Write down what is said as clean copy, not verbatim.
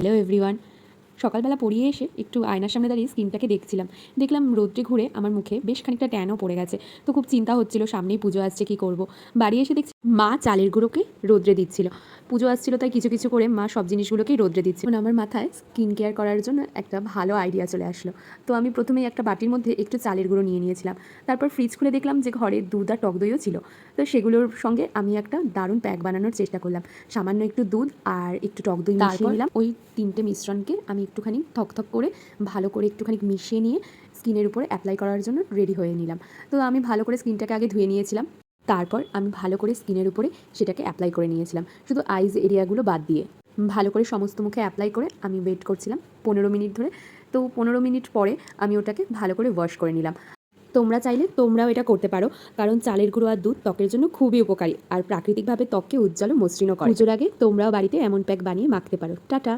Hello everyone. সকালবেলা পড়িয়ে এসে একটু আয়নার সামনে দাঁড়িয়ে স্কিনটাকে দেখলাম রোদ্রে ঘুরে আমার মুখে বেশ খানিকটা ট্যানও পড়ে গেছে। তো খুব চিন্তা হচ্ছিল, সামনেই পুজো আসছে, কী করব। বাড়ি এসে দেখছি মা চালের গুঁড়োকে রোদ্রে দিচ্ছিল। পুজো আসছিল তাই কিছু কিছু করে মা সব জিনিসগুলোকেই রোদ্রে দিচ্ছে। আমার মাথায় স্কিন কেয়ার করার জন্য একটা ভালো আইডিয়া চলে আসলো। তো আমি প্রথমেই একটা বাটির মধ্যে একটু চালের গুঁড়ো নিয়ে নিয়েছিলাম। তারপর ফ্রিজ খুলে দেখলাম যে ঘরে দুধ আর টক দইও ছিল। তো সেগুলোর সঙ্গে আমি একটা দারুণ প্যাক বানানোর চেষ্টা করলাম। সামান্য একটু দুধ আর একটু টক দই মিশিয়ে নিলাম। ওই তিনটে মিশ্রণকে আমি একটুখানি থকথক করে ভালো করে একটুখানি মিশিয়ে নিয়ে স্কিনের উপরে অ্যাপ্লাই করার জন্য রেডি হয়ে নিলাম। তো আমি ভালো করে স্কিনটাকে আগে ধুয়ে নিয়েছিলাম। তারপর আমি ভালো করে স্কিনের উপরে সেটাকে অ্যাপ্লাই করে নিয়েছিলাম, শুধু আইজ এরিয়াগুলো বাদ দিয়ে। ভালো করে সমস্ত মুখে অ্যাপ্লাই করে আমি ওয়েট করছিলাম 15 মিনিট ধরে। তো 15 মিনিট পরে আমি ওটাকে ভালো করে ওয়াশ করে নিলাম। তোমরা চাইলে তোমরাও এটা করতে পারো, কারণ চালের গুঁড়ো আর দুধ ত্বকের জন্য খুবই উপকারী আর প্রাকৃতিকভাবে ত্বককে উজ্জ্বল ও মসৃণও করে। পুজোর আগে তোমরাও বাড়িতে এমন প্যাক বানিয়ে মাখতে পারো। টাটা।